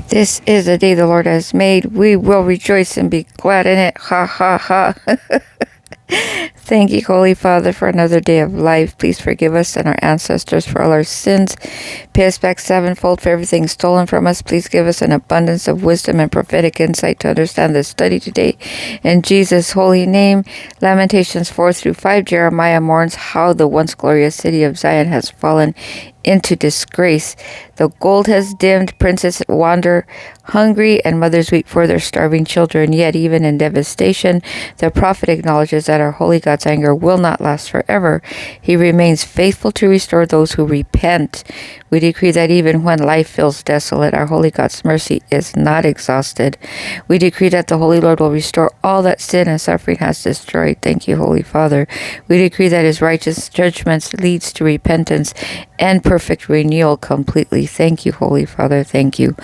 This is the day the Lord has made. We will rejoice and be glad in it. Ha ha ha. Thank you, Holy Father, for another day of life. Please forgive us and our ancestors for all our sins. Pay us back sevenfold for everything stolen from us. Please give us an abundance of wisdom and prophetic insight to understand this study today. In Jesus' holy name, Lamentations 4-5, Jeremiah mourns how the once glorious city of Zion has fallen into disgrace. The gold has dimmed, princes wander hungry, and mothers weep for their starving children. Yet even in devastation, the prophet acknowledges that our holy God's anger will not last forever. He remains faithful to restore those who repent. We decree that even when life feels desolate, our holy God's mercy is not exhausted. We decree that the Holy Lord will restore all that sin and suffering has destroyed. Thank you, Holy Father. We decree that his righteous judgments leads to repentance and perfect renewal completely. Thank you, Holy Father. Thank you.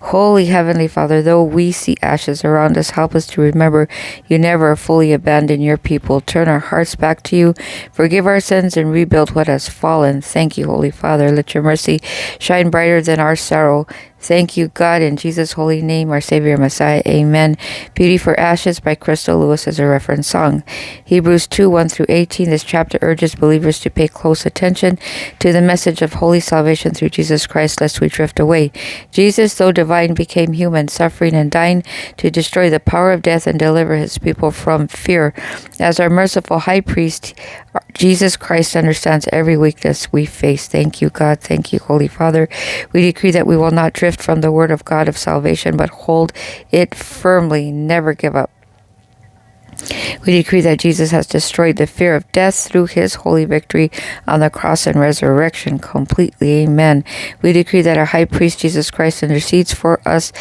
Holy Heavenly Father, though we see ashes around us, help us to remember you never fully abandon your people. Turn our hearts back to you. Forgive our sins and rebuild what has fallen. Thank you, Holy Father. Let your mercy shine brighter than our sorrow. Thank you, God, in Jesus' holy name, our Savior, Messiah. Amen. Beauty for Ashes by Crystal Lewis is a reference song. Hebrews 2:1-18. This chapter urges believers to pay close attention to the message of holy salvation through Jesus Christ, lest we drift away. Jesus, though divine, became human, suffering and dying to destroy the power of death and deliver his people from fear. As our merciful high priest, Jesus Christ understands every weakness we face. Thank you, God. Thank you, Holy Father. We decree that we will not drift from the word of God of salvation, but hold it firmly. Never give up. We decree that Jesus has destroyed the fear of death through his holy victory on the cross and resurrection completely. Amen. We decree that our high priest Jesus Christ intercedes for us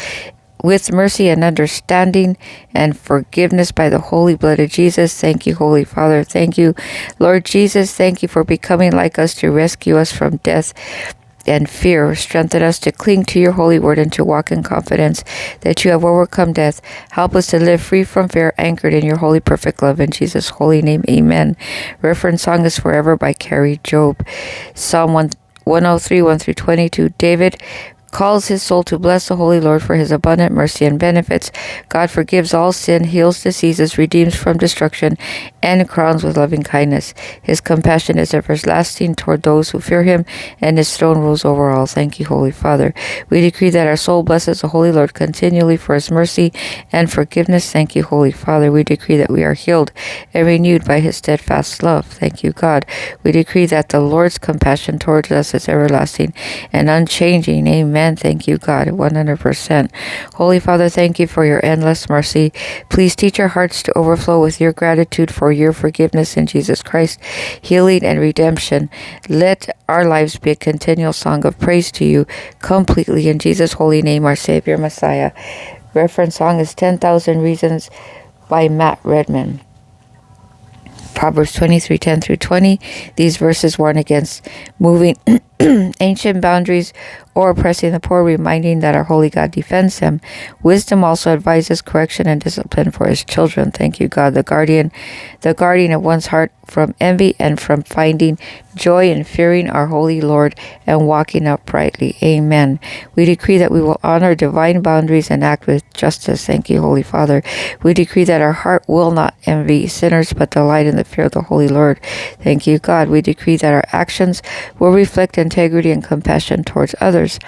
with mercy and understanding and forgiveness by the holy blood of Jesus. Thank you, Holy Father. Thank you, Lord Jesus. Thank you for becoming like us to rescue us from death and fear. Strengthen us to cling to your holy word and to walk in confidence that you have overcome death. Help us to live free from fear, anchored in your holy perfect love. In Jesus' holy name, amen. Reference song is Forever by Carrie Job. Psalm 103, 1-22. David calls his soul to bless the Holy Lord for his abundant mercy and benefits. God forgives all sin, heals diseases, redeems from destruction, and crowns with loving kindness. His compassion is everlasting toward those who fear him, and his throne rules over all. Thank you, Holy Father. We decree that our soul blesses the Holy Lord continually for his mercy and forgiveness. Thank you, Holy Father. We decree that we are healed and renewed by his steadfast love. Thank you, God. We decree that the Lord's compassion towards us is everlasting and unchanging. Amen. Thank you, God, 100%. Holy Father, thank you for your endless mercy. Please teach our hearts to overflow with your gratitude for your forgiveness in Jesus Christ, healing and redemption. Let our lives be a continual song of praise to you completely in Jesus' holy name, our Savior, Messiah. Reference song is 10,000 Reasons by Matt Redman. Proverbs 23:10-20. These verses warn against moving ancient boundaries or oppressing the poor, reminding that our holy God defends them. Wisdom also advises correction and discipline for his children. Thank you, God, the guardian of one's heart from envy and from finding joy in fearing our holy Lord and walking uprightly. Amen. We decree that we will honor divine boundaries and act with justice. Thank you, Holy Father. We decree that our heart will not envy sinners, but delight in the fear of the Holy Lord. Thank you, God. We decree that our actions will reflect integrity and compassion towards others.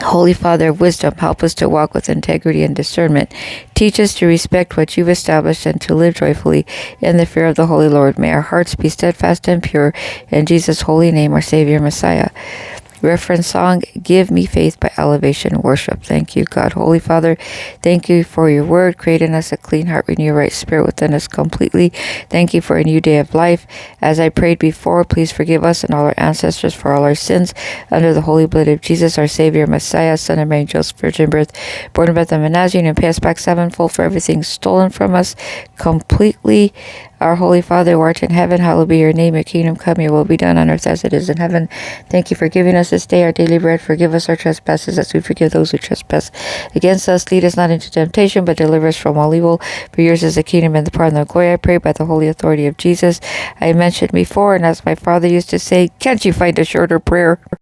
Holy Father of wisdom, help us to walk with integrity and discernment. Teach us to respect what you've established and to live joyfully in the fear of the Holy Lord. May our hearts be steadfast and pure. In Jesus' holy name, our Savior, Messiah. Reference song, Give Me Faith by Elevation Worship. Thank you, God. Holy Father, thank you for your word. Create in us a clean heart, renew a right spirit within us completely. Thank you for a new day of life. As I prayed before, please forgive us and all our ancestors for all our sins. Under the holy blood of Jesus, our Savior, Messiah, Son of Mary, Joseph, Virgin birth, born of Bethlehem and Nazarene, and pay us back sevenfold for everything stolen from us completely. Our Holy Father, who art in heaven, hallowed be your name. Your kingdom come, your will be done on earth as it is in heaven. Thank you for giving us this day our daily bread. Forgive us our trespasses as we forgive those who trespass against us. Lead us not into temptation, but deliver us from all evil. For yours is the kingdom and the power and the glory. I pray by the holy authority of Jesus. I mentioned before, and as my father used to say, can't you find a shorter prayer?